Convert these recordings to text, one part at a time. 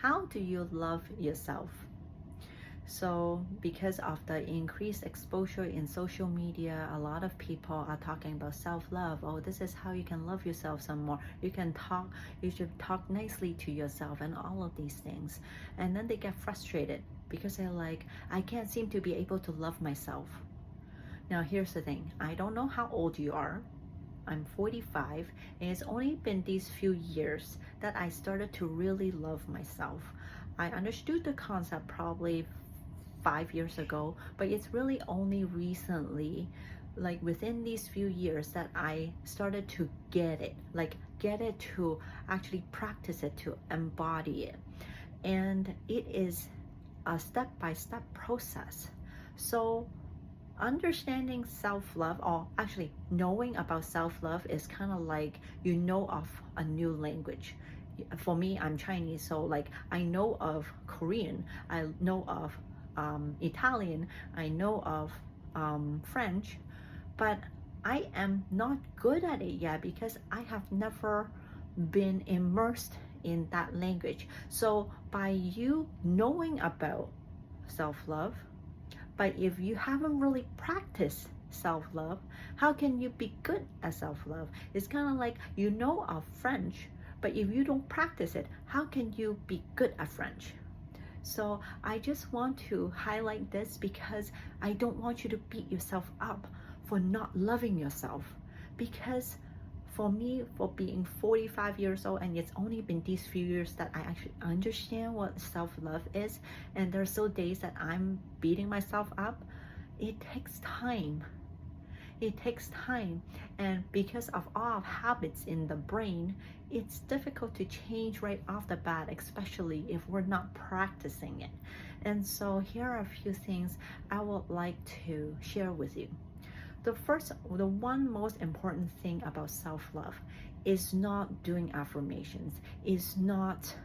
how do you love yourself? So because of the increased exposure in social media, a lot of people are talking about self-love. Oh, this is how you can love yourself some more. You should talk nicely to yourself and all of these things. And then they get frustrated because they're like, I can't seem to be able to love myself. Now, here's the thing. I don't know how old you are. I'm 45, and it's only been these few years that I started to really love myself. I understood the concept probably 5 years ago, but it's really only recently, like within these few years, that I started to get it, to actually practice it, to embody it. And it is a step-by-step process. So understanding self-love, or actually knowing about self-love, is kind of like you know of a new language. For me, I'm Chinese, so like I know of Korean, I know of Italian, I know of French, but I am not good at it yet because I have never been immersed in that language. So by you knowing about self-love, but if you haven't really practiced self-love, how can you be good at self-love? It's kind of like you know of French, but if you don't practice it, how can you be good at French? So I just want to highlight this because I don't want you to beat yourself up for not loving yourself. Because for me, for being 45 years old, and it's only been these few years that I actually understand what self-love is, and there's still days that I'm beating myself up, it takes time. It takes time, and because of all habits in the brain, it's difficult to change right off the bat, especially if we're not practicing it. And so here are a few things I would like to share with you. The one most important thing about self-love is not doing affirmations, is not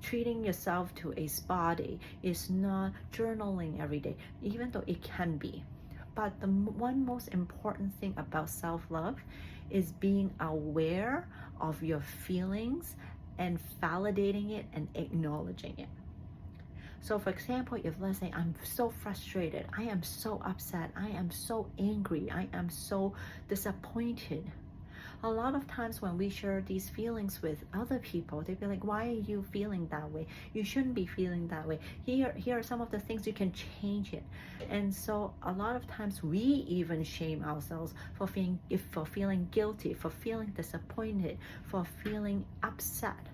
treating yourself to a spa day, is not journaling every day, even though it can be. But the one most important thing about self-love is being aware of your feelings and validating it and acknowledging it. So for example, if let's say I'm so frustrated, I am so upset, I am so angry, I am so disappointed. A lot of times when we share these feelings with other people, they'd be like, why are you feeling that way? You shouldn't be feeling that way. Here are some of the things you can change it. And so a lot of times we even shame ourselves for feeling guilty, for feeling disappointed, for feeling upset.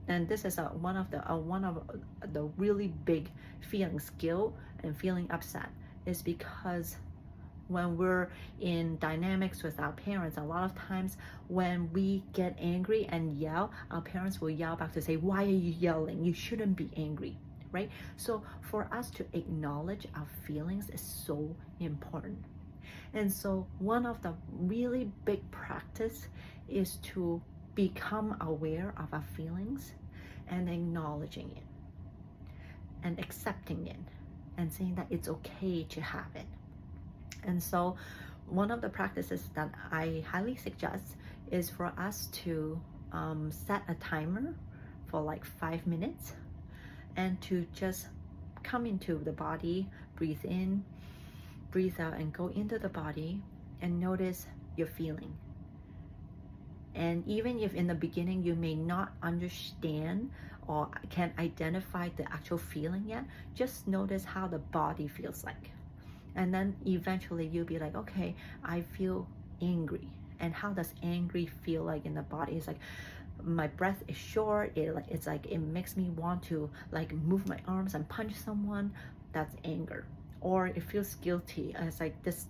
And this is one of the really big feelings, guilt and feeling upset, is because when we're in dynamics with our parents, a lot of times when we get angry and yell, our parents will yell back to say, why are you yelling? You shouldn't be angry, right? So for us to acknowledge our feelings is so important. And so one of the really big practice is to become aware of our feelings and acknowledging it and accepting it and saying that it's okay to have it. And so one of the practices that I highly suggest is for us to set a timer for like 5 minutes and to just come into the body, breathe in, breathe out, and go into the body and notice your feeling. And even if in the beginning you may not understand or can identify the actual feeling yet, just notice how the body feels like. And then eventually you'll be like, okay, I feel angry. And how does angry feel like in the body? It's like my breath is short. It's like it makes me want to like move my arms and punch someone. That's anger. Or it feels guilty. It's like this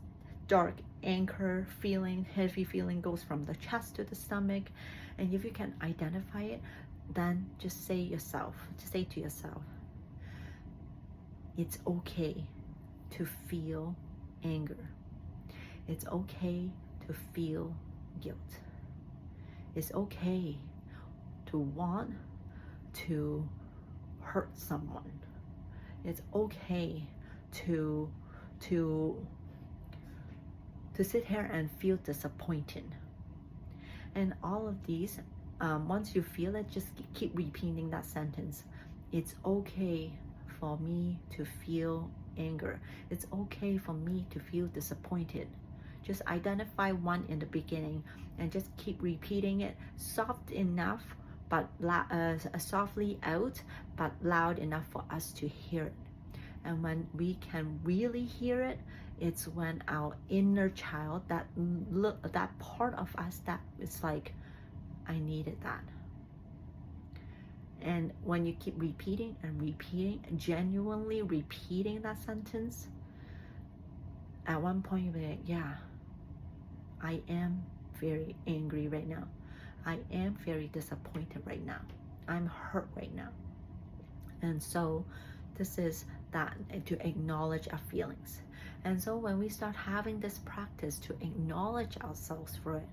dark anchor feeling, heavy feeling goes from the chest to the stomach. And if you can identify it, then just say to yourself, it's okay to feel anger. It's okay to feel guilt. It's okay to want to hurt someone. It's okay to sit here and feel disappointed. And all of these once you feel it, just keep repeating that sentence. It's okay for me to feel anger. It's okay for me to feel disappointed. Just identify one in the beginning and just keep repeating it soft enough, but softly out, but loud enough for us to hear it. And when we can really hear it, it's when our inner child, that part of us that is like, I needed that. And when you keep repeating and repeating, genuinely repeating that sentence, at one point you'll be like, yeah, I am very angry right now. I am very disappointed right now. I'm hurt right now. And so this is that, to acknowledge our feelings. And so when we start having this practice to acknowledge ourselves for it,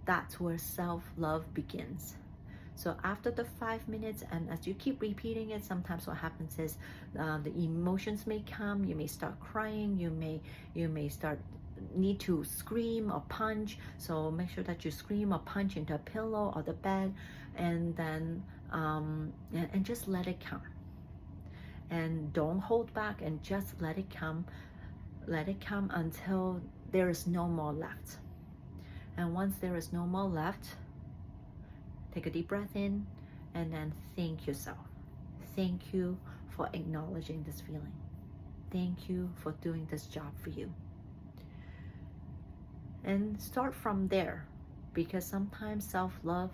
that's where self-love begins. So after the 5 minutes, and as you keep repeating it, sometimes what happens is the emotions may come. You may start crying. You may start need to scream or punch. So make sure that you scream or punch into a pillow or the bed, and then and just let it come. And don't hold back, and just let it come. Let it come until there is no more left. And once there is no more left, take a deep breath in, and then thank yourself. Thank you for acknowledging this feeling. Thank you for doing this job for you. And start from there, because sometimes self-love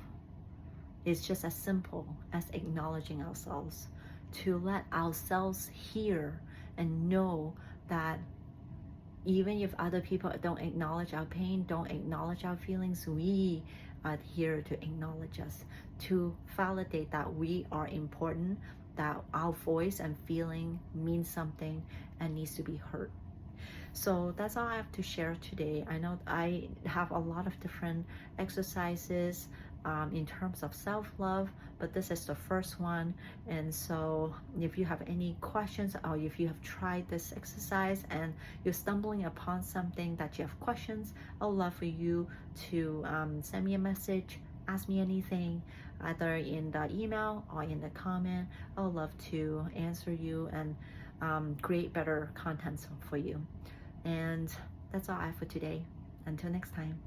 is just as simple as acknowledging ourselves, to let ourselves hear and know that even if other people don't acknowledge our pain, don't acknowledge our feelings, we are here to acknowledge us, to validate that we are important, that our voice and feeling means something and needs to be heard. So that's all I have to share today. I know I have a lot of different exercises in terms of self-love, but this is the first one. And so if you have any questions, or if you have tried this exercise and you're stumbling upon something that you have questions, I would love for you to send me a message, ask me anything, either in the email or in the comment. I would love to answer you and create better content for you. And that's all I have for today. Until next time.